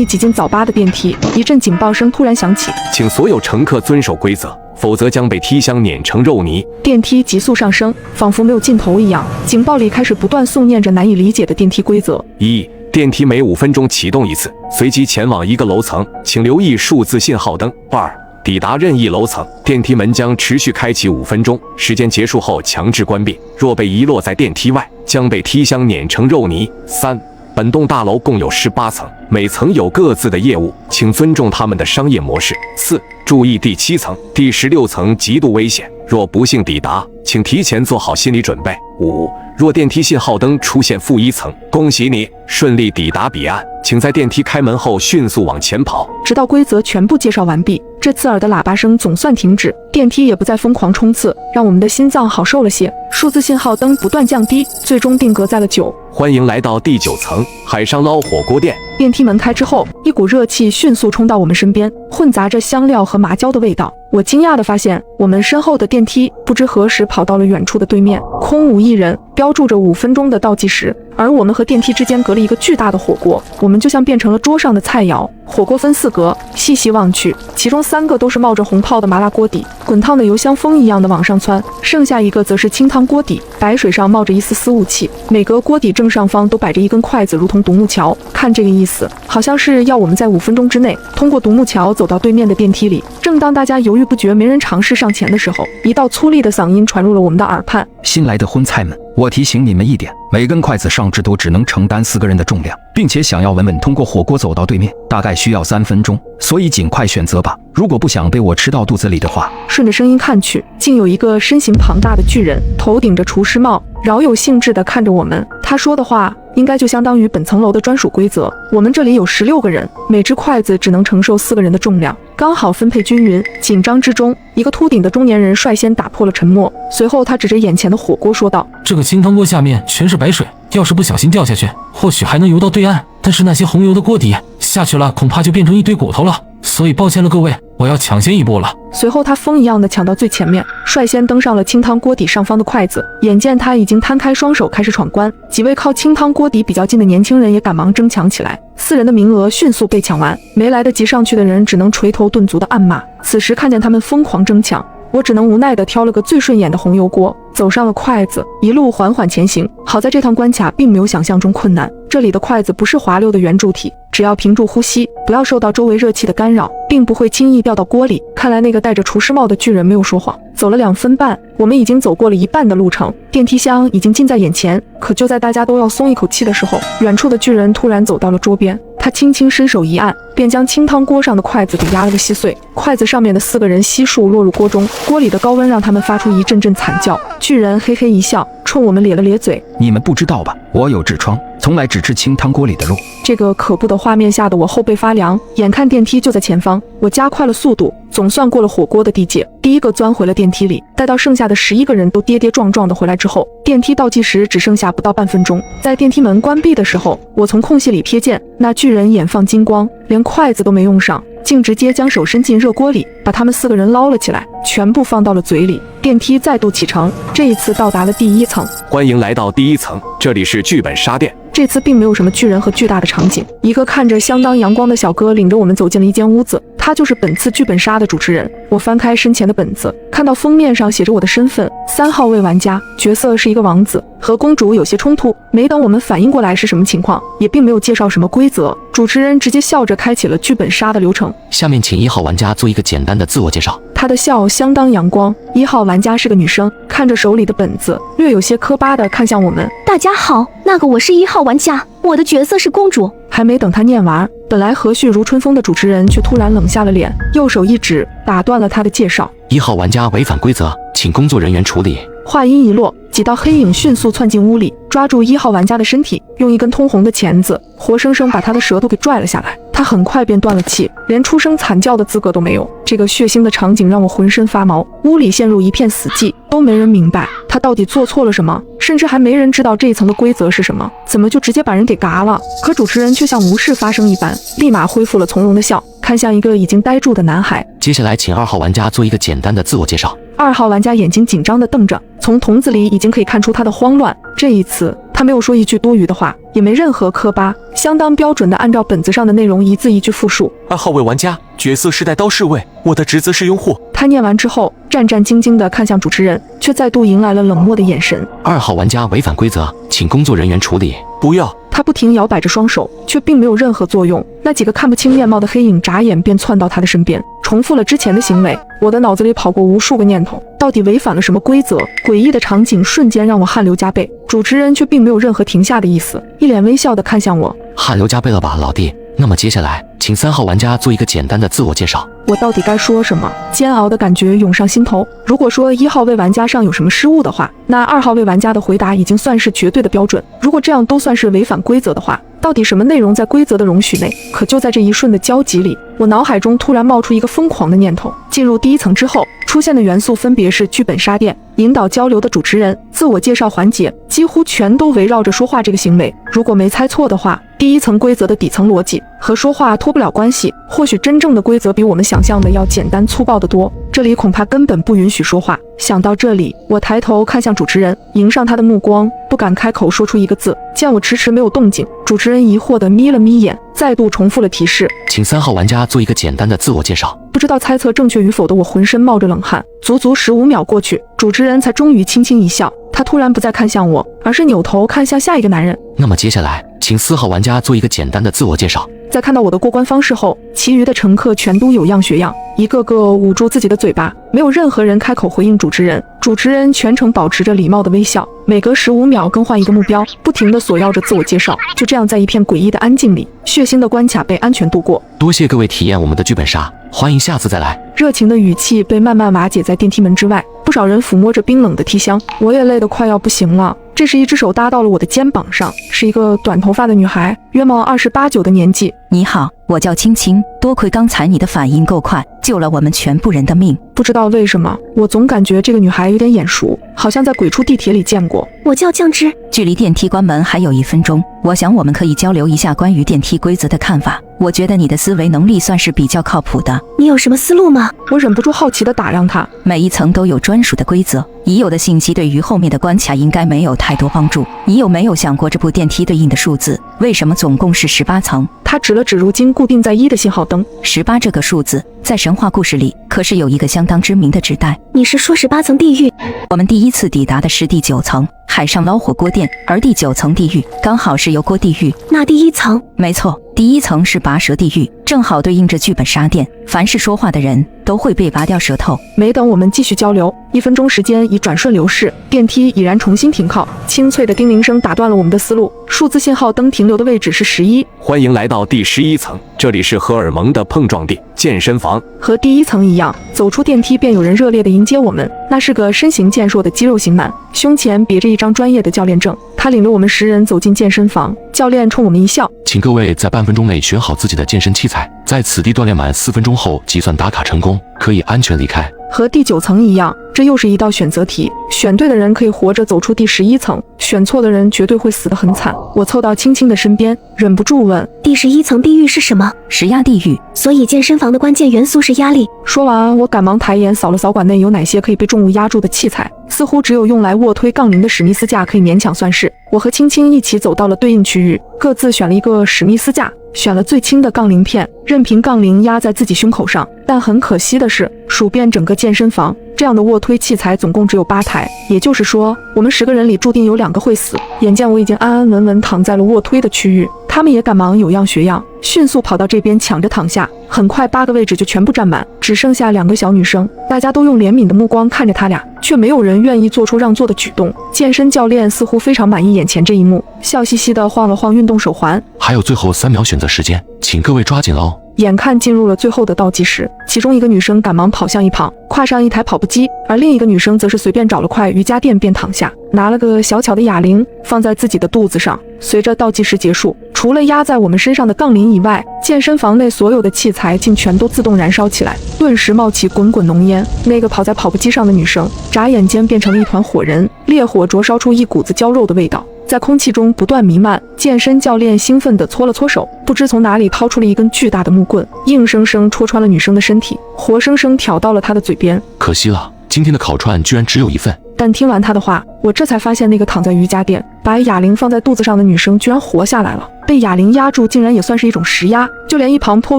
意挤进早八的电梯，一阵警报声突然响起，请所有乘客遵守规则，否则将被梯箱碾成肉泥。电梯急速上升，仿佛没有尽头一样。警报里开始不断诵念着难以理解的电梯规则。1. 电梯每5分钟启动一次，随即前往一个楼层，请留意数字信号灯。2. 抵达任意楼层，电梯门将持续开启5分钟，时间结束后强制关闭。若被遗落在电梯外，将被梯箱碾成肉泥。3. 本栋大楼共有18层，每层有各自的业务，请尊重他们的商业模式。4. 注意第7层、第16层极度危险，若不幸抵达，请提前做好心理准备。5. 若电梯信号灯出现-1层，恭喜你顺利抵达彼岸，请在电梯开门后迅速往前跑，直到规则全部介绍完毕，这刺耳的喇叭声总算停止，电梯也不再疯狂冲刺，让我们的心脏好受了些。数字信号灯不断降低，最终定格在了9。欢迎来到第9层海上捞火锅店。电梯门开之后，一股热气迅速冲到我们身边，混杂着香料和麻椒的味道。我惊讶地发现，我们身后的电梯不知何时跑到了远处的对面，空无一人，标注着5分钟的倒计时。而我们和电梯之间隔了一个巨大的火锅，我们就像变成了桌上的菜肴。火锅分4格，细细望去，其中3个都是冒着红泡的麻辣锅底，滚烫的油香风一样的往上窜，剩下一个则是清汤锅底，白水上冒着一丝丝雾气。每格锅底正上方都摆着一根筷子，如同独木桥。看这个意思，好像是要我们在5分钟之内通过独木桥走到对面的电梯里。正当大家犹豫不决，没人尝试上前的时候，一道粗粝的嗓音传入了我们的耳畔：新来的荤菜们，我提醒你们一点，每根筷子上至多只能承担4个人的重量，并且想要稳稳通过火锅走到对面，大概需要3分钟，所以尽快选择吧。如果不想被我吃到肚子里的话。顺着声音看去，竟有一个身形庞大的巨人，头顶着厨师帽，饶有兴致地看着我们。他说的话应该就相当于本层楼的专属规则。我们这里有16个人，每只筷子只能承受4个人的重量，刚好分配均匀。紧张之中，一个秃顶的中年人率先打破了沉默，随后他指着眼前的火锅说道：这个清汤锅下面全是白水，要是不小心掉下去，或许还能游到对岸，但是那些红油的锅底下去了，恐怕就变成一堆骨头了，所以抱歉了各位，我要抢先一步了。随后他风一样的抢到最前面，率先登上了清汤锅底上方的筷子。眼见他已经摊开双手开始闯关，几位靠清汤锅底比较近的年轻人也赶忙争抢起来，4人的名额迅速被抢完，没来得及上去的人只能垂头顿足的暗骂。此时看见他们疯狂争抢，我只能无奈地挑了个最顺眼的红油锅，走上了筷子，一路缓缓前行。好在这趟关卡并没有想象中困难，这里的筷子不是滑溜的圆柱体，只要屏住呼吸，不要受到周围热气的干扰，并不会轻易掉到锅里。看来那个戴着厨师帽的巨人没有说谎。走了2分半，我们已经走过了一半的路程，电梯箱已经近在眼前。可就在大家都要松一口气的时候，远处的巨人突然走到了桌边，他轻轻伸手一按，便将清汤锅上的筷子给压了个稀碎。筷子上面的4个人悉数落入锅中，锅里的高温让他们发出一阵阵惨叫。巨人嘿嘿一笑，冲我们咧了咧嘴：你们不知道吧，我有痔疮，从来只吃清汤锅里的肉。这个可怖的画面吓得我后背发凉，眼看电梯就在前方，我加快了速度，总算过了火锅的地界，第一个钻回了电梯里。待到剩下的11个人都跌跌撞撞的回来之后，电梯倒计时只剩下不到半分钟。在电梯门关闭的时候，我从空隙里瞥见那巨人眼放金光，连筷子都没用上，竟直接将手伸进热锅里，把他们4个人捞了起来，全部放到了嘴里。电梯再度启程，这一次到达了第1层。欢迎来到第1层，这里是剧本杀店。这次并没有什么巨人和巨大的场景，一个看着相当阳光的小哥领着我们走进了一间屋子，他就是本次剧本杀的主持人。我翻开身前的本子，看到封面上写着我的身份，3号位玩家，角色是一个王子，和公主有些冲突。没等我们反应过来是什么情况，也并没有介绍什么规则，主持人直接笑着开启了剧本杀的流程。下面请1号玩家做一个简单的自我介绍。他的笑相当阳光。1号玩家是个女生，看着手里的本子，略有些磕巴的看向我们。大家好，我是1号玩家，我的角色是公主。还没等他念完，本来和煦如春风的主持人却突然冷下了脸，右手一指，打断了他的介绍。1号玩家违反规则，请工作人员处理。话音一落，几道黑影迅速窜进屋里，抓住1号玩家的身体，用一根通红的钳子活生生把他的舌头给拽了下来。他很快便断了气，连出声惨叫的资格都没有。这个血腥的场景让我浑身发毛，屋里陷入一片死寂，都没人明白他到底做错了什么，甚至还没人知道这一层的规则是什么，怎么就直接把人给嘎了？可主持人却像无事发生一般，立马恢复了从容的笑，看向一个已经呆住的男孩。接下来请2号玩家做一个简单的自我介绍。2号玩家眼睛紧张地瞪着，从瞳子里已经可以看出他的慌乱。这一次他没有说一句多余的话，也没任何磕巴，相当标准的按照本子上的内容一字一句复述。2号位玩家，角色是带刀侍卫，我的职责是拥护。他念完之后，战战兢兢地看向主持人，却再度迎来了冷漠的眼神。2号玩家违反规则，请工作人员处理。不要！他不停摇摆着双手，却并没有任何作用。那几个看不清面貌的黑影眨眼便窜到他的身边，重复了之前的行为。我的脑子里跑过无数个念头，到底违反了什么规则？诡异的场景瞬间让我汗流浃背，主持人却并没有任何停下的意思，一脸微笑地看向我。汗流浃背了吧，老弟？那么接下来，请3号玩家做一个简单的自我介绍。我到底该说什么？煎熬的感觉涌上心头。如果说1号位玩家上有什么失误的话，那2号位玩家的回答已经算是绝对的标准。如果这样都算是违反规则的话，到底什么内容在规则的容许内？可就在这一瞬的交集里，我脑海中突然冒出一个疯狂的念头。进入第1层之后，出现的元素分别是剧本杀店、引导交流的主持人、自我介绍环节，几乎全都围绕着说话这个行为。如果没猜错的话，第1层规则的底层逻辑和说话脱不了关系。或许真正的规则比我们想象的要简单粗暴得多，这里恐怕根本不允许说话。想到这里，我抬头看向主持人，迎上他的目光，不敢开口说出一个字。见我迟迟没有动静，主持人疑惑地眯了眯眼，再度重复了提示，请3号玩家做一个简单的自我介绍。不知道猜测正确与否的我浑身冒着冷汗，足足15秒过去，主持人才终于轻轻一笑。他突然不再看向我，而是扭头看向下一个男人。那么接下来，请4号玩家做一个简单的自我介绍。在看到我的过关方式后，其余的乘客全都有样学样，一个个捂住自己的嘴巴，没有任何人开口回应主持人。主持人全程保持着礼貌的微笑，每隔15秒更换一个目标，不停地索要着自我介绍。就这样，在一片诡异的安静里，血腥的关卡被安全度过。多谢各位体验我们的剧本杀，欢迎下次再来。热情的语气被慢慢瓦解在电梯门之外，不少人抚摸着冰冷的梯箱，我也累得快要不行了。这时，一只手搭到了我的肩膀上，是一个短头发的女孩，约莫28、9的年纪。你好，我叫青青，多亏刚才你的反应够快，救了我们全部人的命。不知道为什么，我总感觉这个女孩有点眼熟，好像在鬼畜地铁里见过。我叫酱汁。距离电梯关门还有1分钟，我想我们可以交流一下关于电梯规则的看法。我觉得你的思维能力算是比较靠谱的。你有什么思路吗？我忍不住好奇地打量她。每一层都有专属的规则，已有的信息对于后面的关卡应该没有太多帮助。你有没有想过这部电梯对应的数字为什么总共是18层？他指了指如今固定在1的信号灯。18这个数字在神话故事里可是有一个相当知名的指代。你是说18层地狱？我们第一次抵达的是第9层海上捞火锅店，而第9层地狱刚好是油锅地狱。那第1层？没错，第1层是拔舌地狱，正好对应着剧本杀店，凡是说话的人都会被拔掉舌头。没等我们继续交流，1分钟时间已转瞬流逝，电梯已然重新停靠，清脆的叮铃声打断了我们的思路。数字信号灯停留的位置是11。欢迎来到第11层，这里是荷尔蒙的碰撞地——健身房。和第1层一样，走出电梯便有人热烈地迎接我们。那是个身形健硕的肌肉型男，胸前别着一张专业的教练证。他领着我们10人走进健身房，教练冲我们一笑，请各位在半分钟内选好自己的健身器材，在此地锻炼满4分钟后计算打卡成功，可以安全离开。和第9层一样，这又是一道选择题，选对的人可以活着走出第11层，选错的人绝对会死得很惨。我凑到青青的身边，忍不住问，第11层地狱是什么？石压地狱。所以健身房的关键元素是压力。说完，我赶忙抬眼扫了扫馆内有哪些可以被重物压住的器材，似乎只有用来卧推杠铃的史密斯架可以勉强算是。我和青青一起走到了对应区域，各自选了一个史密斯架，选了最轻的杠铃片，任凭杠铃压在自己胸口上。但很可惜的是，数遍整个健身房，这样的卧推器材总共只有8台，也就是说，我们10个人里注定有2个会死。眼见我已经安安稳稳躺在了卧推的区域，他们也赶忙有样学样，迅速跑到这边抢着躺下。很快8个位置就全部占满，只剩下2个小女生，大家都用怜悯的目光看着他俩，却没有人愿意做出让座的举动。健身教练似乎非常满意眼前这一幕，笑嘻嘻地晃了晃运动手环，还有最后3秒选择时间，请各位抓紧喽。眼看进入了最后的倒计时，其中一个女生赶忙跑向一旁，跨上一台跑步机，而另一个女生则是随便找了块瑜伽垫便躺下，拿了个小巧的哑铃放在自己的肚子上。随着倒计时结束，除了压在我们身上的杠铃以外，健身房内所有的器材竟全都自动燃烧起来，顿时冒起滚滚浓烟。那个跑在跑步机上的女生眨眼间变成了一团火人，烈火灼烧出一股子焦肉的味道，在空气中不断弥漫。健身教练兴奋地搓了搓手，不知从哪里掏出了一根巨大的木棍，硬生生戳穿了女生的身体，活生生挑到了她的嘴边。可惜了，今天的烤串居然只有1份。但听完他的话，我这才发现那个躺在瑜伽垫把哑铃放在肚子上的女生居然活下来了。被哑铃压住竟然也算是一种食压，就连一旁颇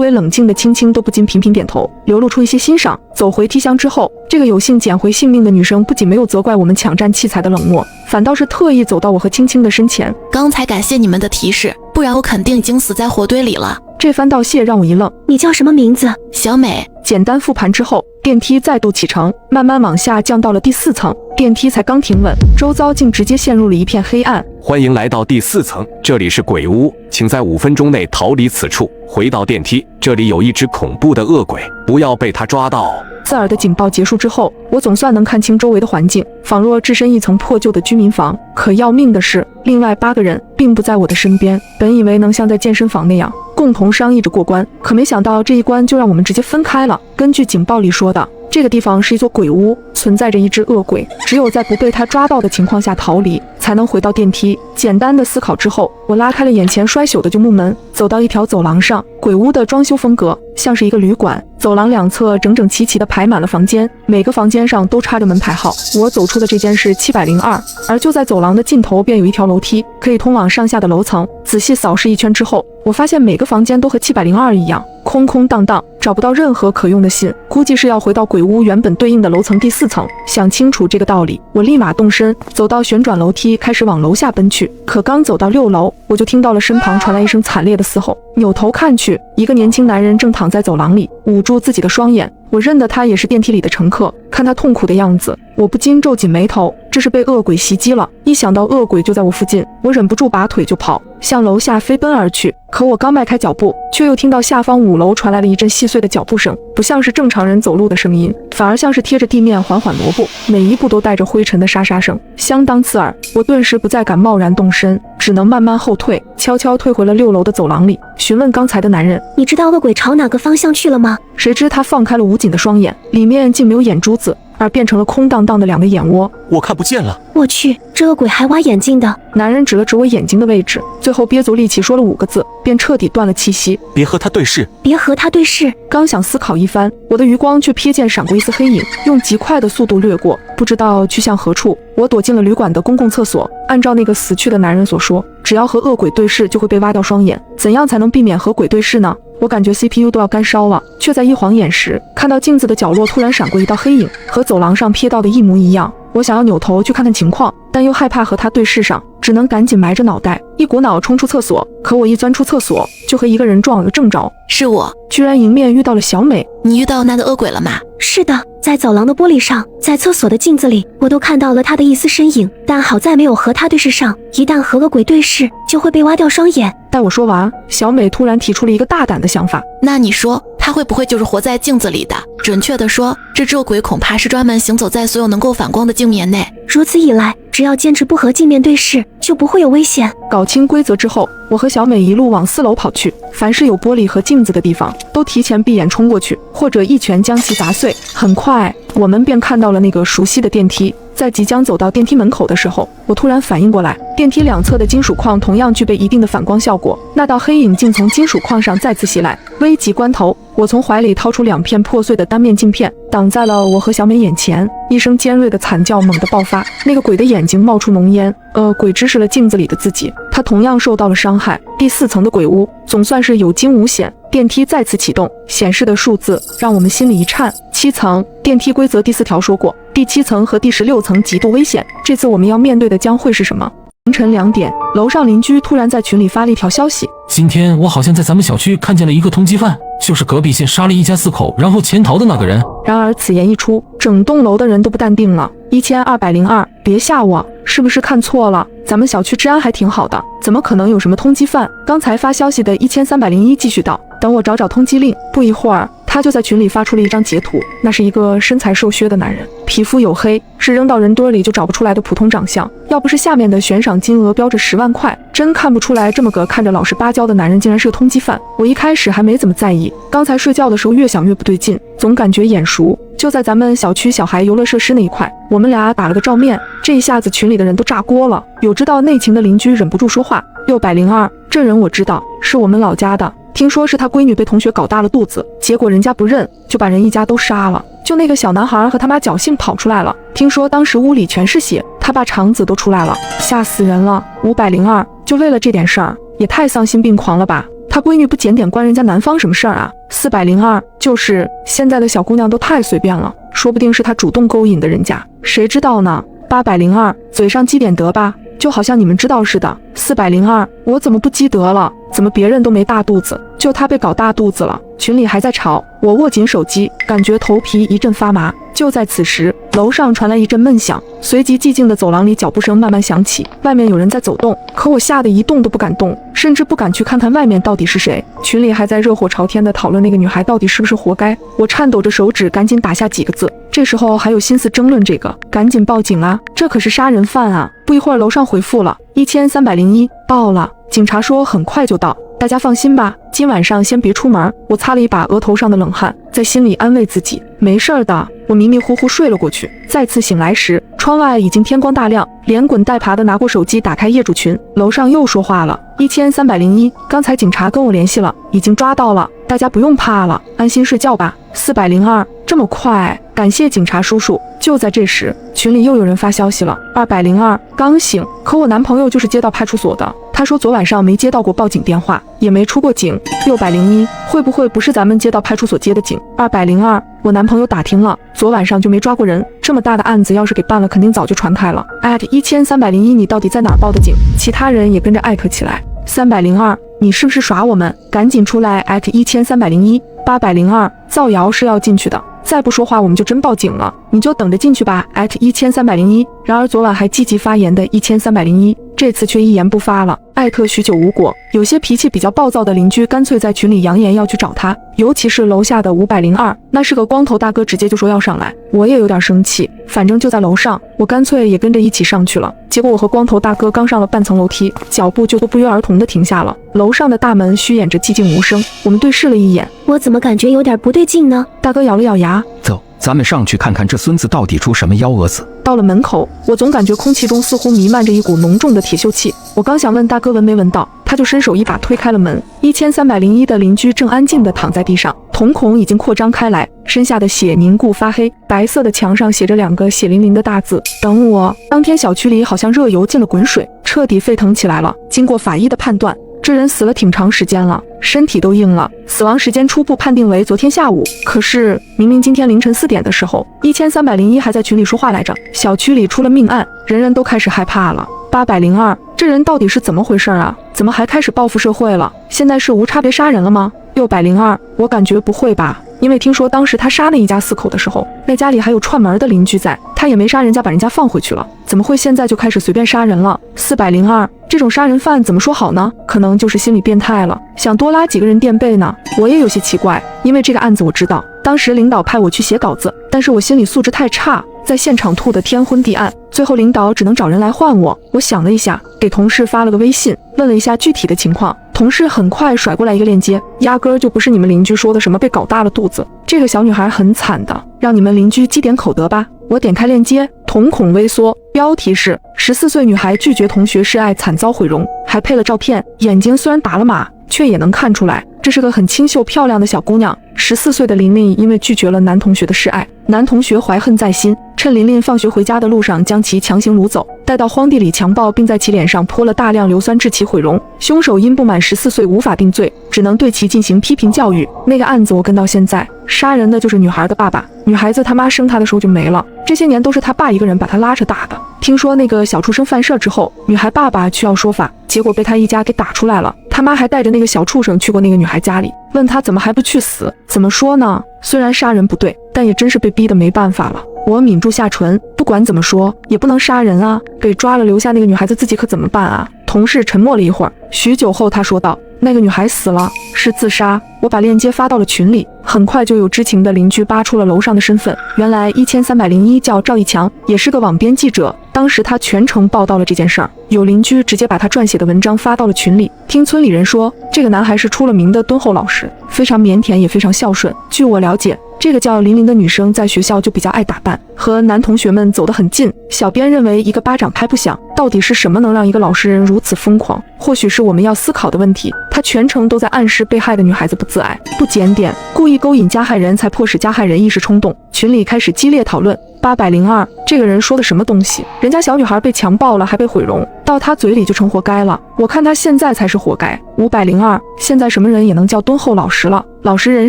为冷静的青青都不禁频频点头，流露出一些欣赏。走回梯箱之后，这个有幸捡回性命的女生不仅没有责怪我们抢占器材的冷漠，反倒是特意走到我和青青的身前。刚才感谢你们的提示，不然我肯定已经死在火堆里了。这番道谢让我一愣。你叫什么名字？小美。简单复盘之后，电梯再度启程，慢慢往下降到了第4层。电梯才刚停稳，周遭竟直接陷入了一片黑暗。欢迎来到第4层，这里是鬼屋，请在5分钟内逃离此处，回到电梯。这里有一只恐怖的恶鬼，不要被他抓到。刺耳的警报结束之后，我总算能看清周围的环境，仿若置身一层破旧的居民房。可要命的是，另外8个人并不在我的身边。本以为能像在健身房那样共同商议着过关，可没想到这一关就让我们直接分开了。根据警报里说的，这个地方是一座鬼屋，存在着一只恶鬼，只有在不被他抓到的情况下逃离，才能回到电梯。简单的思考之后，我拉开了眼前衰朽的旧木门，走到一条走廊上。鬼屋的装修风格像是一个旅馆，走廊两侧整整齐齐地排满了房间，每个房间上都插着门牌号。我走出的这间是702，而就在走廊的尽头便有一条楼梯，可以通往上下的楼层。仔细扫视一圈之后，我发现每个房间都和702一样，空空荡荡，找不到任何可用的信，估计是要回到鬼屋原本对应的楼层第4层。想清楚这个道理，我立马动身，走到旋转楼梯，开始往楼下奔去。可刚走到6楼，我就听到了身旁传来一声惨烈的嘶吼。扭头看去，一个年轻男人正躺在走廊里，捂住自己的双眼。我认得他也是电梯里的乘客，看他痛苦的样子，我不禁皱紧眉头，这是被恶鬼袭击了。一想到恶鬼就在我附近，我忍不住拔腿就跑，向楼下飞奔而去。可我刚迈开脚步，却又听到下方5楼传来了一阵细碎的脚步声，不像是正常人走路的声音，反而像是贴着地面缓缓挪步，每一步都带着灰尘的沙沙声，相当刺耳。我顿时不再敢贸然动身，只能慢慢后退，悄悄退回了6楼的走廊里，询问刚才的男人：“你知道恶鬼朝哪个方向去了吗？”谁知他放开了捂紧的双眼，里面竟没有眼珠子，而变成了空荡荡的2个眼窝。我看不见了。我去，这恶鬼还挖眼睛的。男人指了指我眼睛的位置，最后憋足力气说了5个字，便彻底断了气息。别和他对视。别和他对视。刚想思考一番，我的余光却瞥见闪过一丝黑影，用极快的速度掠过，不知道去向何处。我躲进了旅馆的公共厕所，按照那个死去的男人所说，只要和恶鬼对视就会被挖掉双眼，怎样才能避免和鬼对视呢？我感觉 CPU 都要干烧了，却在一晃眼时看到镜子的角落突然闪过一道黑影，和走廊上瞥到的一模一样。我想要扭头去看看情况，但又害怕和他对视上，只能赶紧埋着脑袋，一股脑冲出厕所。可我一钻出厕所，就和一个人撞了个正着。是我，居然迎面遇到了小美。你遇到那个恶鬼了吗？是的，在走廊的玻璃上，在厕所的镜子里，我都看到了他的一丝身影，但好在没有和他对视上，一旦和恶鬼对视，就会被挖掉双眼。待我说完，小美突然提出了一个大胆的想法。那你说，他会不会就是活在镜子里的？准确的说，这只恶鬼恐怕是专门行走在所有能够反光的镜面内。如此一来，只要坚持不和镜面对视，就不会有危险。搞清规则之后，我和小美一路往4楼跑去，凡是有玻璃和镜子的地方，都提前闭眼冲过去，或者一拳将其砸碎。很快，我们便看到了那个熟悉的电梯。在即将走到电梯门口的时候，我突然反应过来，电梯两侧的金属框同样具备一定的反光效果。那道黑影竟从金属框上再次袭来。危急关头，我从怀里掏出2片破碎的单面镜片，挡在了我和小美眼前。一声尖锐的惨叫猛地爆发，那个鬼的眼睛冒出浓烟。鬼直视了镜子里的自己，他同样受到了伤害。第4层的鬼屋总算是有惊无险。电梯再次启动，显示的数字让我们心里一颤。7层，电梯规则第4条说过，第7层和第16层极度危险。这次我们要面对的将会是什么？凌晨2点，楼上邻居突然在群里发了一条消息：今天我好像在咱们小区看见了一个通缉犯，就是隔壁县杀了一家4口然后潜逃的那个人。然而此言一出，整栋楼的人都不淡定了。1202，别吓我，是不是看错了？咱们小区治安还挺好的，怎么可能有什么通缉犯？刚才发消息的1301继续道：等我找找通缉令。不一会儿，他就在群里发出了一张截图，那是一个身材瘦削的男人，皮肤黝黑，是扔到人堆里就找不出来的普通长相。要不是下面的悬赏金额标着10万块，真看不出来这么个看着老实巴交的男人竟然是个通缉犯。我一开始还没怎么在意，刚才睡觉的时候越想越不对劲，总感觉眼熟。就在咱们小区小孩游乐设施那一块，我们俩打了个照面，这一下子群里的人都炸锅了。有知道内情的邻居忍不住说话：602，这人我知道，是我们老家的，听说是他闺女被同学搞大了肚子，结果人家不认，就把人一家都杀了。就那个小男孩和他妈侥幸跑出来了。听说当时屋里全是血，他爸肠子都出来了，吓死人了。502就为了这点事儿，也太丧心病狂了吧！他闺女不检点关人家男方什么事儿啊？402就是现在的小姑娘都太随便了，说不定是他主动勾引的人家，谁知道呢？802嘴上积点德吧，就好像你们知道似的。402我怎么不积德了？怎么别人都没大肚子，就他被搞大肚子了？群里还在吵，我握紧手机，感觉头皮一阵发麻。就在此时，楼上传来一阵闷响，随即寂静的走廊里脚步声慢慢响起，外面有人在走动，可我吓得一动都不敢动，甚至不敢去看看外面到底是谁。群里还在热火朝天的讨论那个女孩到底是不是活该，我颤抖着手指赶紧打下几个字，这时候还有心思争论这个？赶紧报警啊，这可是杀人犯啊！不一会儿楼上回复了1301，报了，警察说很快就到，大家放心吧，今晚上先别出门。我擦了一把额头上的冷汗，在心里安慰自己，没事儿的。我迷迷糊糊睡了过去，再次醒来时，窗外已经天光大亮，连滚带爬的拿过手机打开业主群，楼上又说话了，1301，刚才警察跟我联系了，已经抓到了，大家不用怕了，安心睡觉吧。402，这么快，感谢警察叔叔。就在这时，群里又有人发消息了，202，刚醒，可我男朋友就是接到派出所的，他说昨晚上没接到过报警电话，也没出过警。601，会不会不是咱们接到派出所接的警？202，我男朋友打听了，昨晚上就没抓过人，这么大的案子要是给办了，肯定早就传开了。1301，你到底在哪儿报的警？其他人也跟着艾特起来。302，你是不是耍我们？赶紧出来！1301。802，造谣是要进去的，再不说话我们就真报警了，你就等着进去吧！1301。然而昨晚还积极发言的1301，这次却一言不发了，艾特许久无果。有些脾气比较暴躁的邻居干脆在群里扬言要去找他，尤其是楼下的502，那是个光头大哥，直接就说要上来。我也有点生气，反正就在楼上，我干脆也跟着一起上去了。结果我和光头大哥刚上了半层楼梯，脚步就都不约而同地停下了。楼上的大门虚掩着寂静无声，我们对视了一眼，我怎么感觉有点不对劲呢？大哥咬了咬牙，走，咱们上去看看这孙子到底出什么幺蛾子。到了门口，我总感觉空气中似乎弥漫着一股浓重的铁锈气，我刚想问大哥闻没闻到，他就伸手一把推开了门。1301的邻居正安静地躺在地上，瞳孔已经扩张开来，身下的血凝固发黑，白色的墙上写着2个血淋淋的大字：等我。当天小区里好像热油进了滚水，彻底沸腾起来了。经过法医的判断，这人死了挺长时间了，身体都硬了，死亡时间初步判定为昨天下午。可是明明今天凌晨4点的时候，1301还在群里说话来着。小区里出了命案，人人都开始害怕了。802，这人到底是怎么回事啊？怎么还开始报复社会了？现在是无差别杀人了吗？602，我感觉不会吧，因为听说当时他杀那一家4口的时候，那家里还有串门的邻居在，他也没杀人家，把人家放回去了，怎么会现在就开始随便杀人了？402，这种杀人犯怎么说好呢？可能就是心理变态了，想多拉几个人垫背呢。我也有些奇怪，因为这个案子我知道，当时领导派我去写稿子，但是我心理素质太差，在现场吐得天昏地暗，最后领导只能找人来换我。我想了一下，给同事发了个微信，问了一下具体的情况，同事很快甩过来一个链接，压根儿就不是你们邻居说的什么被搞大了肚子，这个小女孩很惨的，让你们邻居积点口德吧。我点开链接，瞳孔微缩，标题是14岁女孩拒绝同学示爱惨遭毁容，还配了照片，眼睛虽然打了码，却也能看出来这是个很清秀漂亮的小姑娘。14岁的琳琳因为拒绝了男同学的示爱，男同学怀恨在心，趁琳琳放学回家的路上将其强行掳走，带到荒地里强暴，并在其脸上泼了大量硫酸致其毁容。凶手因不满14岁无法定罪，只能对其进行批评教育。那个案子我跟到现在，杀人的就是女孩的爸爸，女孩子他妈生她的时候就没了，这些年都是他爸一个人把她拉扯大的。听说那个小畜生犯事之后，女孩爸爸去要说法，结果被他一家给打出来了。他妈还带着那个小畜生去过那个女孩家里，问他怎么还不去死。怎么说呢？虽然杀人不对，但也真是被逼得没办法了。我抿住下唇，不管怎么说也不能杀人啊，被抓了留下那个女孩子自己可怎么办啊？同事沉默了一会儿，许久后他说道，那个女孩死了，是自杀。我把链接发到了群里，很快就有知情的邻居扒出了楼上的身份，原来1301叫赵一强，也是个网编记者，当时他全程报道了这件事儿，有邻居直接把他撰写的文章发到了群里。听村里人说，这个男孩是出了名的敦厚老实，非常腼腆也非常孝顺。据我了解，这个叫琳琳的女生在学校就比较爱打扮，和男同学们走得很近。小编认为一个巴掌拍不响，到底是什么能让一个老实人如此疯狂？或许是我们要思考的问题。他全程都在暗示被害的女孩子不自爱、不检点，故意勾引加害人，才迫使加害人一时冲动。群里开始激烈讨论。802，这个人说的什么东西？人家小女孩被强暴了，还被毁容，到他嘴里就成活该了。我看他现在才是活该。502，现在什么人也能叫敦厚老实了，老实人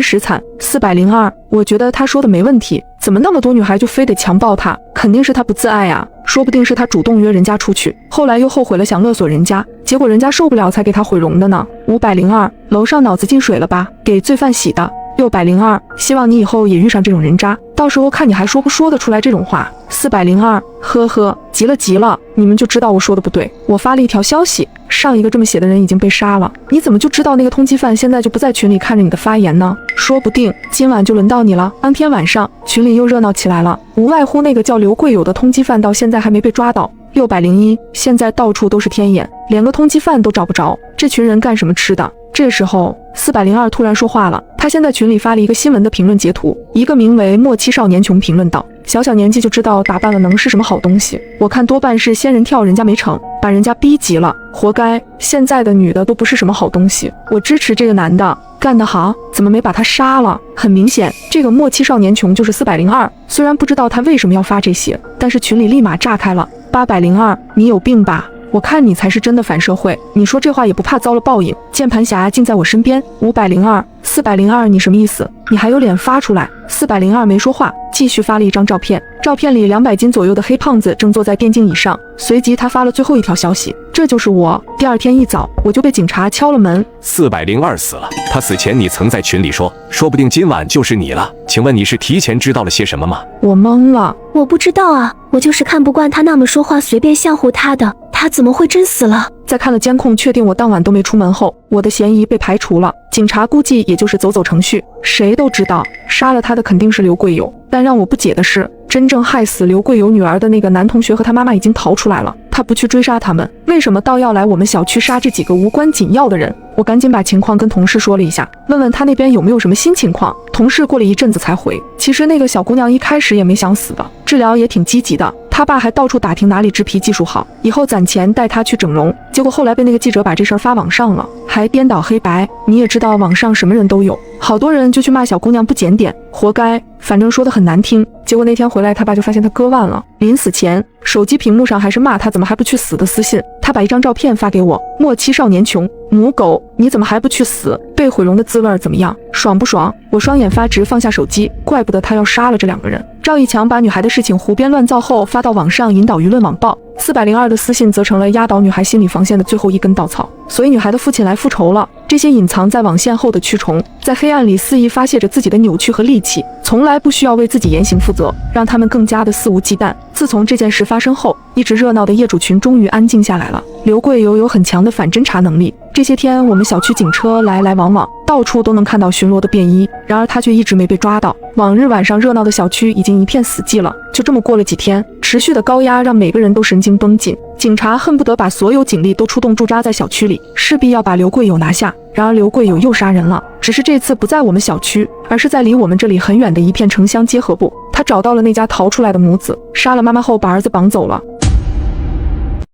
实惨。402，我觉得他说的没问题，怎么那么多女孩就非得强暴他？肯定是他不自爱啊，说不定是他主动约人家出去，后来又后悔了，想勒索人家，结果人家受不了才给他毁容的呢。502，楼上脑子进水了吧？给罪犯洗的。602，希望你以后也遇上这种人渣，到时候看你还说不说得出来这种话。402，呵呵，急了，你们就知道我说的不对。我发了一条消息，上一个这么写的人已经被杀了，你怎么就知道那个通缉犯现在就不在群里看着你的发言呢？说不定今晚就轮到你了。当天晚上群里又热闹起来了，无外乎那个叫刘贵友的通缉犯到现在还没被抓到。601，现在到处都是天眼，连个通缉犯都找不着，这群人干什么吃的？这时候402突然说话了，他先在群里发了一个新闻的评论截图，一个名为莫欺少年穷评论道：小年纪就知道打扮了能是什么好东西？我看多半是仙人跳人家没成，把人家逼急了，活该。现在的女的都不是什么好东西，我支持这个男的，干得好，怎么没把他杀了？很明显，这个莫欺少年穷就是402，虽然不知道他为什么要发这些，但是群里立马炸开了。802，你有病吧？我看你才是真的反社会，你说这话也不怕遭了报应？键盘侠竟在我身边。502， 402，你什么意思？你还有脸发出来？402没说话，继续发了一张照片，照片里200斤左右的黑胖子正坐在电竞椅上。随即他发了最后一条消息：这就是我。第二天一早我就被警察敲了门。402死了，他死前你曾在群里说不定今晚就是你了，请问你是提前知道了些什么吗？我懵了，我不知道啊，我就是看不惯他那么说话随便吓唬他的，他怎么会真死了？在看了监控确定我当晚都没出门后，我的嫌疑被排除了，警察估计也就是走程序。谁都知道杀了他的肯定是刘贵友，但让我不解的是，真正害死刘贵友女儿的那个男同学和他妈妈已经逃出来了，他不去追杀他们，为什么倒要来我们小区杀这几个无关紧要的人？我赶紧把情况跟同事说了一下，问问他那边有没有什么新情况。同事过了一阵子才回，其实那个小姑娘一开始也没想死的，治疗也挺积极的，他爸还到处打听哪里植皮技术好，以后攒钱带她去整容。结果后来被那个记者把这事儿发网上了，还颠倒黑白。你也知道网上什么人都有，好多人就去骂小姑娘不检点，活该，反正说得很难听。结果那天回来，他爸就发现他割腕了，临死前手机屏幕上还是骂他怎么还不去死的私信。他把一张照片发给我，莫欺少年穷，母狗，你怎么还不去死？被毁容的滋味怎么样？爽不爽？我双眼发直，放下手机，怪不得他要杀了这2个人。赵一强把女孩的事情胡编乱造后发到网上，引导舆论网暴。402的私信则成了压倒女孩心理防线的最后一根稻草，所以女孩的父亲来复仇了。这些隐藏在网线后的蛆虫，在黑暗里肆意发泄着自己的扭曲和戾气，从来不需要为自己言行负责，让他们更加的肆无忌惮。自从这件事发生后，一直热闹的业主群终于安静下来了。刘贵友有很强的反侦查能力，这些天我们小区警车来来往往，到处都能看到巡逻的便衣，然而他却一直没被抓到。往日晚上热闹的小区已经一片死寂了。就这么过了几天，持续的高压让每个人都神经绷紧，警察恨不得把所有警力都出动驻扎在小区里，势必要把刘贵友拿下。然而刘贵友又杀人了，只是这次不在我们小区，而是在离我们这里很远的一片城乡结合部。他找到了那家逃出来的母子，杀了妈妈后把儿子绑走了。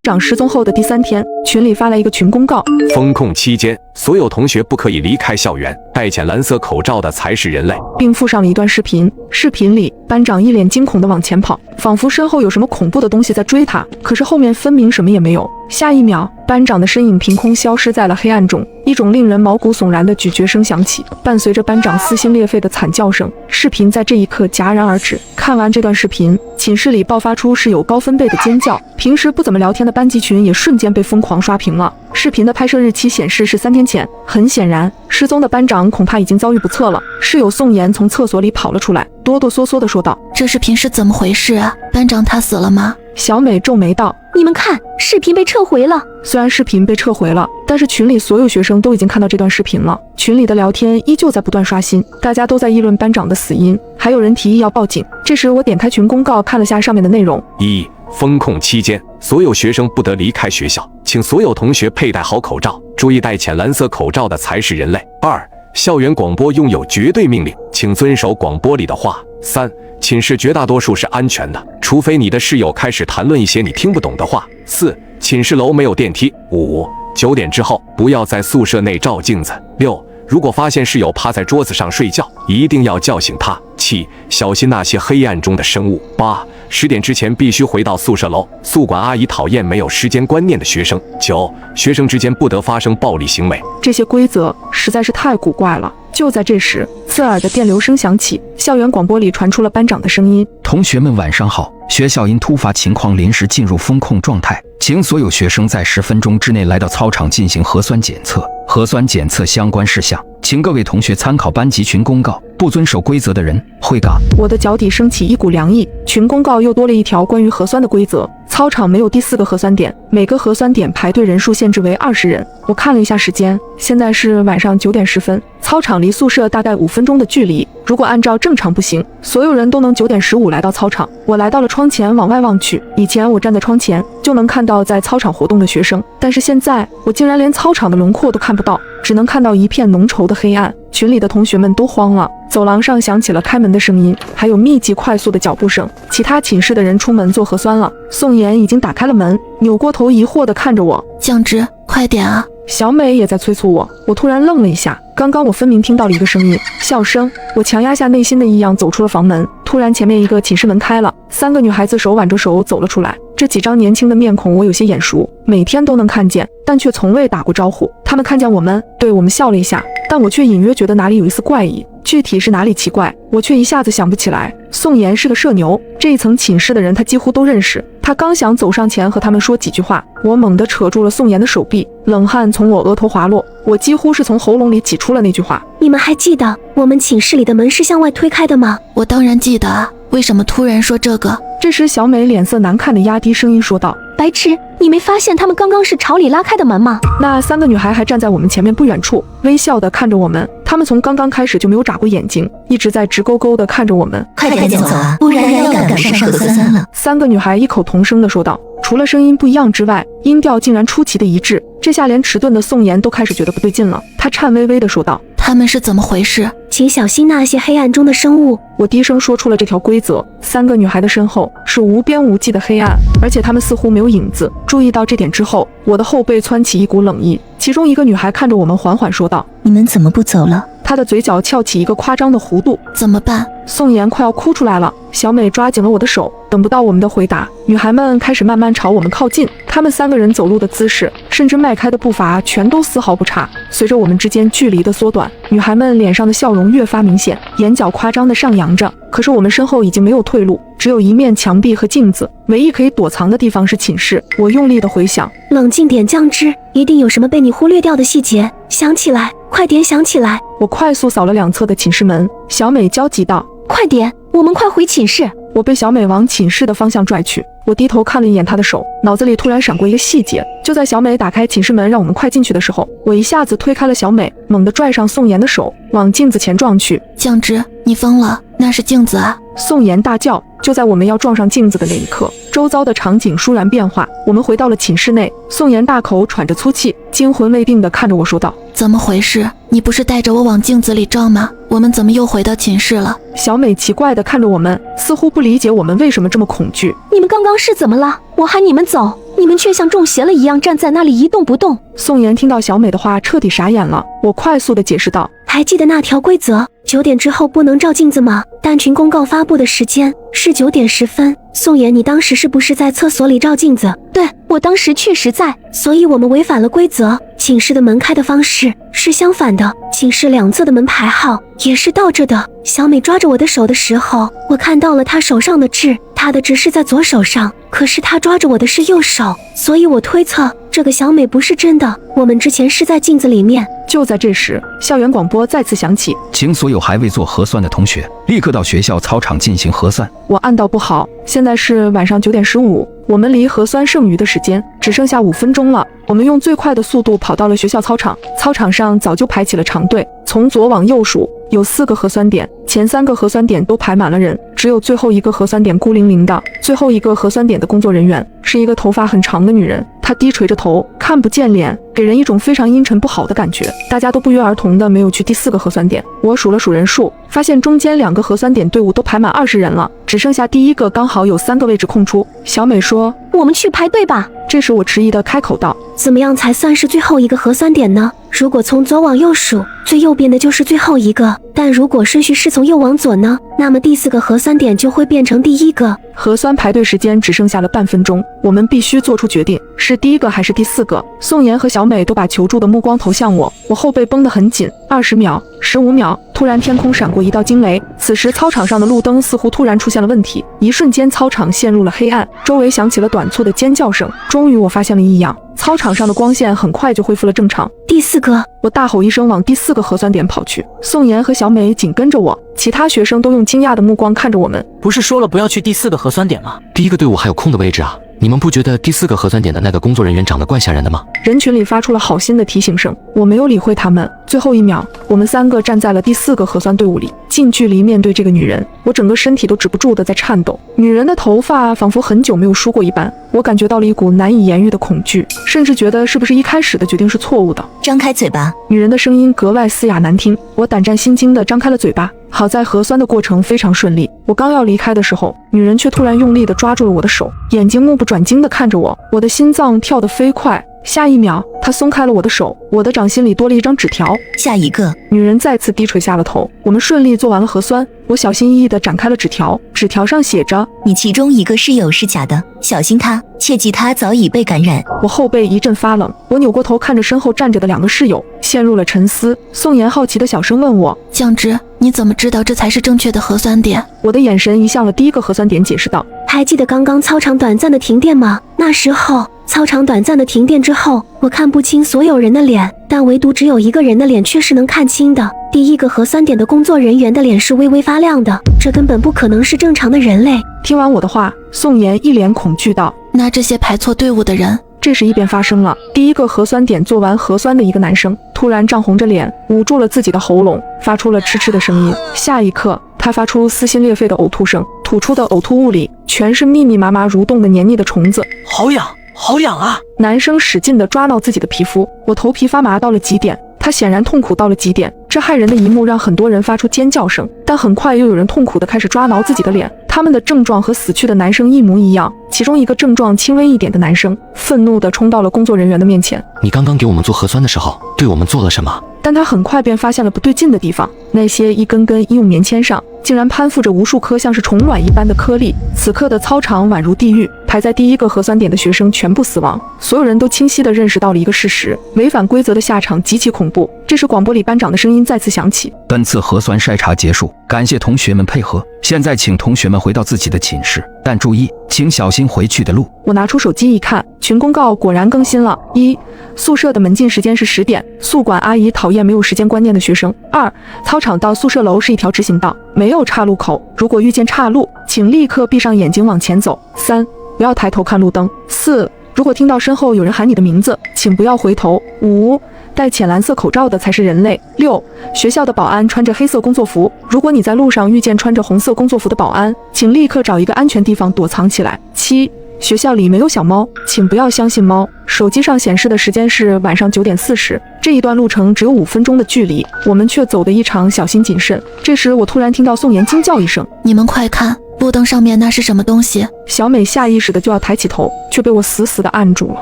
长失踪后的第3天，群里发了一个群公告：封控期间，所有同学不可以离开校园，戴浅蓝色口罩的才是人类，并附上了一段视频。视频里，班长一脸惊恐地往前跑，仿佛身后有什么恐怖的东西在追他，可是后面分明什么也没有。下一秒，班长的身影凭空消失在了黑暗中，一种令人毛骨悚然的咀嚼声响起，伴随着班长撕心裂肺的惨叫声。视频在这一刻戛然而止。看完这段视频，寝室里爆发出室友高分贝的尖叫，平时不怎么聊天的班级群也瞬间被疯狂刷屏了。视频的拍摄日期显示是3天前，很显然，失踪的班长恐怕已经遭遇不测了。室友宋妍从厕所里跑了出来，哆哆嗦嗦地说道：“这视频是怎么回事啊？班长他死了吗？”小美皱眉道：“你们看，视频被撤回了。”虽然视频被撤回了，但是群里所有学生都已经看到这段视频了。群里的聊天依旧在不断刷新，大家都在议论班长的死因，还有人提议要报警。这时我点开群公告看了下上面的内容：1. 封控期间，所有学生不得离开学校，请所有同学佩戴好口罩，注意戴浅蓝色口罩的才是人类。2. 校园广播拥有绝对命令，请遵守广播里的话。3. 寝室绝大多数是安全的，除非你的室友开始谈论一些你听不懂的话。4. 寝室楼没有电梯。5. 9点之后不要在宿舍内照镜子。6. 如果发现室友趴在桌子上睡觉，一定要叫醒他。7. 小心那些黑暗中的生物。8. 10点之前必须回到宿舍楼，宿管阿姨讨厌没有时间观念的学生。9. 学生之间不得发生暴力行为。这些规则实在是太古怪了。就在这时，刺耳的电流声响起，校园广播里传出了班长的声音：同学们晚上好，学校因突发情况临时进入封控状态，请所有学生在10分钟之内来到操场进行核酸检测。核酸检测相关事项，请各位同学参考班级群公告，不遵守规则的人会嘎。我的脚底升起一股凉意，群公告又多了一条关于核酸的规则。操场没有第4个核酸点，每个核酸点排队人数限制为20人。我看了一下时间，现在是晚上9点10分，操场离宿舍大概5分钟的距离。如果按照正常步行，所有人都能9点15来到操场。我来到了窗前，往外望去。以前我站在窗前就能看到在操场活动的学生，但是现在我竟然连操场的轮廓都看不到，只能看到一片浓稠的黑暗。群里的同学们都慌了，走廊上响起了开门的声音，还有密集快速的脚步声。其他寝室的人出门做核酸了。宋妍已经打开了门，扭过头疑惑地看着我：降职，快点啊！小美也在催促我。我突然愣了一下，刚刚我分明听到了一个声音，笑声。我强压下内心的异样，走出了房门。突然前面一个寝室门开了，3个女孩子手挽着手走了出来。这几张年轻的面孔我有些眼熟，每天都能看见，但却从未打过招呼。她们看见我们，对我们笑了一下，但我却隐约觉得哪里有一丝怪异，具体是哪里奇怪，我却一下子想不起来。宋妍是个社牛，这一层寝室的人她几乎都认识。她刚想走上前和他们说几句话，我猛地扯住了宋妍的手臂，冷汗从我额头滑落，我几乎是从喉咙里挤出了那句话：你们还记得我们寝室里的门是向外推开的吗？我当然记得啊，为什么突然说这个？这时小美脸色难看的压低声音说道：白痴，你没发现他们刚刚是朝里拉开的门吗？那3个女孩还站在我们前面不远处，微笑地看着我们。她们从刚刚开始就没有眨过眼睛，一直在直勾勾地看着我们。快点走啊，不然要赶不上核酸了。3个女孩异口同声地说道。除了声音不一样之外，音调竟然出奇的一致。这下连迟钝的宋妍都开始觉得不对劲了，她颤巍巍地说道：他们是怎么回事？请小心那些黑暗中的生物。我低声说出了这条规则。3个女孩的身后是无边无际的黑暗，而且她们似乎没有影子。注意到这点之后，我的后背窜起一股冷意。其中一个女孩看着我们缓缓说道：你们怎么不走了？她的嘴角翘起一个夸张的弧度。怎么办？宋妍快要哭出来了。小美抓紧了我的手，等不到我们的回答，女孩们开始慢慢朝我们靠近。她们3个人走路的姿势，甚至迈开的步伐，全都丝毫不差。随着我们之间距离的缩短，女孩们脸上的笑容越发明显，眼角夸张地上扬着。可是我们身后已经没有退路，只有一面墙壁和镜子，唯一可以躲藏的地方是寝室。我用力地回想，冷静点，降之，一定有什么被你忽略掉的细节，想起来，快点想起来。我快速扫了2侧的寝室门，小美焦急道：快点，我们快回寝室。我被小美往寝室的方向拽去，我低头看了一眼她的手，脑子里突然闪过一个细节。就在小美打开寝室门让我们快进去的时候，我一下子推开了小美，猛地拽上宋妍的手，往镜子前撞去。降之，你疯了，那是镜子啊！宋妍大叫。就在我们要撞上镜子的那一刻，周遭的场景倏然变化，我们回到了寝室内。宋妍大口喘着粗气，惊魂未定地看着我说道：怎么回事？你不是带着我往镜子里照吗？我们怎么又回到寝室了？小美奇怪地看着我们，似乎不理解我们为什么这么恐惧。你们刚刚是怎么了？我喊你们走，你们却像中邪了一样站在那里一动不动。宋妍听到小美的话，彻底傻眼了。我快速地解释道：还记得那条规则，9点之后不能照镜子吗？但群公告发布的时间是9点10分。宋妍，你当时是不是在厕所里照镜子？对，我当时确实在，所以我们违反了规则。寝室的门开的方式是相反的，寝室2侧的门牌号也是倒着的。小美抓着我的手的时候，我看到了她手上的痣，她的痣是在左手上，可是她抓着我的是右手，所以我推测这个小美不是真的，我们之前是在镜子里面。就在这时，校园广播再次响起，请所有还未做核酸的同学立刻到学校操场进行核酸。我暗道不好，现在是晚上9点15，我们离核酸剩余的时间只剩下5分钟了。我们用最快的速度跑到了学校操场，操场上早就排起了长队，从左往右数有4个核酸点，前3个核酸点都排满了人，只有最后一个核酸点孤零零的。最后一个核酸点的工作人员是一个头发很长的女人，她低垂着头，看不见脸，给人一种非常阴沉不好的感觉。大家都不约而同的没有去第4个核酸点。我数了数人数，发现中间2个核酸点队伍都排满20人了，只剩下第1个刚好有3个位置空出。小美说：“我们去排队吧。”这时我迟疑的开口道：“怎么样才算是最后一个核酸点呢？如果从左往右数，最右边的就是最后一个，但如果顺序是从右往左呢？那么第4个核酸点就会变成第1个。”核酸排队时间只剩下了半分钟，我们必须做出决定，是第1个还是第4个？宋妍和小美都把求助的目光投向我，我后背绷得很紧。20秒，15秒，突然天空闪过一道惊雷，此时操场上的路灯似乎突然出现了问题，一瞬间操场陷入了黑暗，周围响起了短促的尖叫声。终于我发现了异样，操场上的光线很快就恢复了正常。第4个，我大吼一声往第4个核酸点跑去，宋妍和小美紧跟着我，其他学生都用惊讶的目光看着我们。不是说了不要去第4个核酸点吗？第1个队伍还有空的位置啊，你们不觉得第4个核酸点的那个工作人员长得怪吓人的吗？人群里发出了好心的提醒声，我没有理会他们。最后1秒，我们3个站在了第4个核酸队伍里，近距离面对这个女人，我整个身体都止不住的在颤抖。女人的头发仿佛很久没有梳过一般，我感觉到了一股难以言喻的恐惧，甚至觉得是不是一开始的决定是错误的。张开嘴巴。女人的声音格外嘶哑难听，我胆战心惊的张开了嘴巴。好在核酸的过程非常顺利，我刚要离开的时候，女人却突然用力地抓住了我的手，眼睛目不转睛地看着我，我的心脏跳得飞快。下一秒，她松开了我的手，我的掌心里多了一张纸条。下一个。女人再次低垂下了头。我们顺利做完了核酸，我小心翼翼地展开了纸条，纸条上写着：你其中一个室友是假的，小心他，切记他早已被感染。我后背一阵发冷，我扭过头看着身后站着的2个室友，陷入了沉思。宋妍好奇的小声问我：酱汁，你怎么知道这才是正确的核酸点？我的眼神移向了第1个核酸点，解释道：还记得刚刚操场短暂的停电吗？那时候操场短暂的停电之后，我看不清所有人的脸，但唯独只有1个人的脸却是能看清的。第1个核酸点的工作人员的脸是微微发亮的，这根本不可能是正常的人类。听完我的话，宋妍一脸恐惧道：那这些排错队伍的人……这时异变发生了，第1个核酸点做完核酸的一个男生突然涨红着脸，捂住了自己的喉咙，发出了嗤嗤的声音。下一刻，他发出撕心裂肺的呕吐声，吐出的呕吐物里全是密密麻麻蠕动的黏腻的虫子。好痒，好痒啊！男生使劲地抓挠自己的皮肤，我头皮发麻到了极点，他显然痛苦到了极点。这骇人的一幕让很多人发出尖叫声，但很快又有人痛苦地开始抓挠自己的脸。他们的症状和死去的男生一模一样，其中一个症状轻微一点的男生愤怒地冲到了工作人员的面前：你刚刚给我们做核酸的时候，对我们做了什么？但他很快便发现了不对劲的地方，那些一根根医用棉签上竟然攀附着无数颗像是虫卵一般的颗粒。此刻的操场宛如地狱，排在第1个核酸点的学生全部死亡。所有人都清晰地认识到了一个事实：违反规则的下场极其恐怖。这时广播里班长的声音再次响起：本次核酸筛查结束，感谢同学们配合，现在请同学们回到自己的寝室，但注意，请小心回去的路。我拿出手机一看，群公告果然更新了：1. 宿舍的门禁时间是10点，宿管阿姨讨厌没有时间观念的学生。2. 操场到宿舍楼是一条直行道，没有岔路口，如果遇见岔路，请立刻闭上眼睛往前走。3. 不要抬头看路灯。4. 如果听到身后有人喊你的名字，请不要回头。5. 戴浅蓝色口罩的才是人类。6. 学校的保安穿着黑色工作服，如果你在路上遇见穿着红色工作服的保安，请立刻找一个安全地方躲藏起来。7. 学校里没有小猫，请不要相信猫。手机上显示的时间是晚上9点40，这一段路程只有5分钟的距离，我们却走得异常小心谨慎。这时我突然听到宋妍惊叫一声：你们快看，路灯上面那是什么东西？小美下意识的就要抬起头，却被我死死的按住了。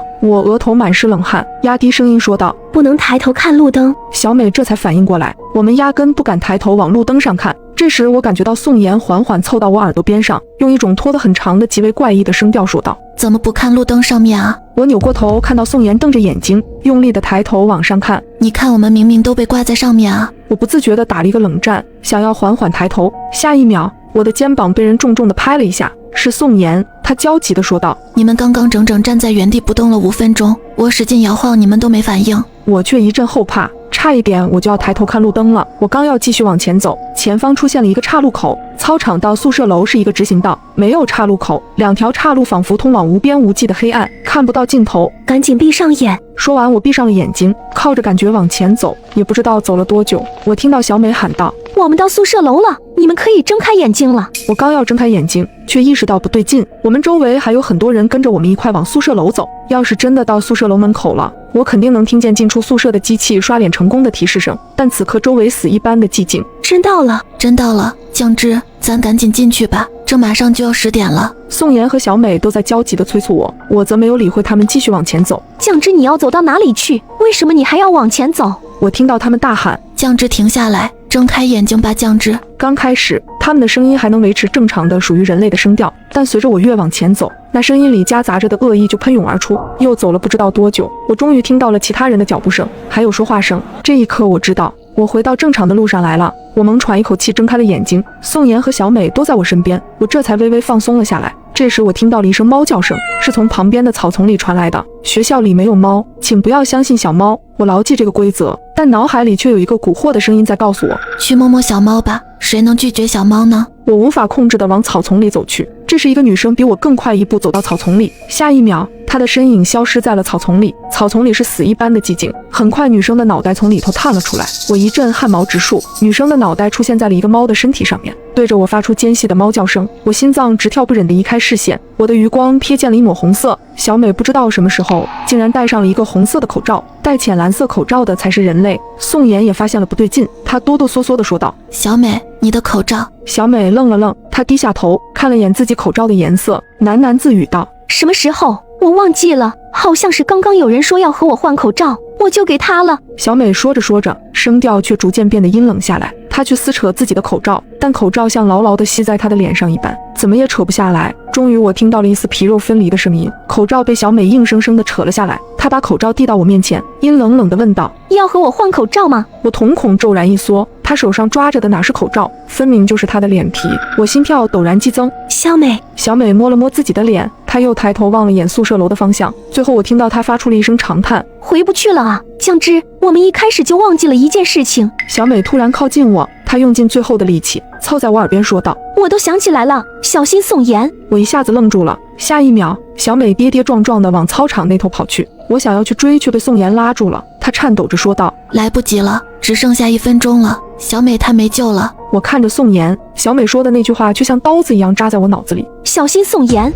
我额头满是冷汗，压低声音说道：不能抬头看路灯。小美这才反应过来，我们压根不敢抬头往路灯上看。这时我感觉到宋妍缓缓凑到我耳朵边上，用一种拖得很长的极为怪异的声调说道：怎么不看路灯上面啊？我扭过头看到宋妍瞪着眼睛，用力的抬头往上看。你看我们明明都被挂在上面啊！我不自觉地打了一个冷战，想要缓缓抬头，下一秒我的肩膀被人重重地拍了一下，是宋妍。她焦急地说道：你们刚刚整整站在原地不动了5分钟，我使劲摇晃你们都没反应。我却一阵后怕，差一点我就要抬头看路灯了。我刚要继续往前走，前方出现了一个岔路口，操场到宿舍楼是一个直行道，没有岔路口，2条岔路仿佛通往无边无际的黑暗，看不到尽头，赶紧闭上眼。说完，我闭上了眼睛，靠着感觉往前走，也不知道走了多久，我听到小美喊道：“我们到宿舍楼了，你们可以睁开眼睛了。”我刚要睁开眼睛，却意识到不对劲，我们周围还有很多人跟着我们一块往宿舍楼走。要是真的到宿舍楼门口了，我肯定能听见进出宿舍的机器刷脸成功的提示声，但此刻周围死一般的寂静。真到了，真到了，酱汁，咱赶紧进去吧，这马上就要10点了。宋妍和小美都在焦急地催促我，我则没有理会他们，继续往前走。酱汁，你要走到哪里去？为什么你还要往前走？我听到他们大喊：“酱汁，停下来，睁开眼睛吧，酱汁。”刚开始，他们的声音还能维持正常的属于人类的声调，但随着我越往前走，那声音里夹杂着的恶意就喷涌而出。又走了不知道多久，我终于听到了其他人的脚步声，还有说话声。这一刻，我知道我回到正常的路上来了。我猛喘一口气，睁开了眼睛，宋妍和小美都在我身边，我这才微微放松了下来。这时我听到了一声猫叫声，是从旁边的草丛里传来的。学校里没有猫，请不要相信小猫。我牢记这个规则，但脑海里却有一个蛊惑的声音在告诉我，去摸摸小猫吧，谁能拒绝小猫呢？我无法控制地往草丛里走去。这时一个女生比我更快一步走到草丛里，下一秒她的身影消失在了草丛里。草丛里是死一般的寂静，很快女生的脑袋从里头探了出来，我一阵汗毛直竖。女生的脑袋出现在了一个猫的身体上面，对着我发出尖细的猫叫声，我心脏直跳，不忍地移开视线。我的余光瞥见了一抹红色，小美不知道什么时候竟然戴上了一个红色的口罩，戴浅蓝色口罩的才是人类。宋妍也发现了不对劲，她哆哆嗦嗦地说道：“小美，你的口罩。”小美愣了愣，她低下头看了眼自己口罩的颜色，喃喃自语道：“什么时候？我忘记了，好像是刚刚有人说要和我换口罩，我就给他了。”小美说着说着，声调却逐渐变得阴冷下来。她去撕扯自己的口罩，但口罩像牢牢地吸在她的脸上一般，怎么也扯不下来。终于我听到了一丝皮肉分离的声音，口罩被小美硬生生地扯了下来。她把口罩递到我面前，阴冷冷地问道：“要和我换口罩吗？”我瞳孔骤然一缩，她手上抓着的哪是口罩，分明就是她的脸皮。我心跳陡然激增。小美摸了摸自己的脸，她又抬头望了眼宿舍楼的方向，最后我听到她发出了一声长叹：“回不去了啊，酱汁，我们一开始就忘记了一件事情。”小美突然靠近我，她用尽最后的力气凑在我耳边说道：“我都想起来了，小心宋妍。”我一下子愣住了，下一秒，小美跌跌撞撞地往操场那头跑去。我想要去追，却被宋妍拉住了。她颤抖着说道：“来不及了，只剩下1分钟了，小美她没救了。”我看着宋妍，小美说的那句话就像刀子一样扎在我脑子里：“小心宋妍。”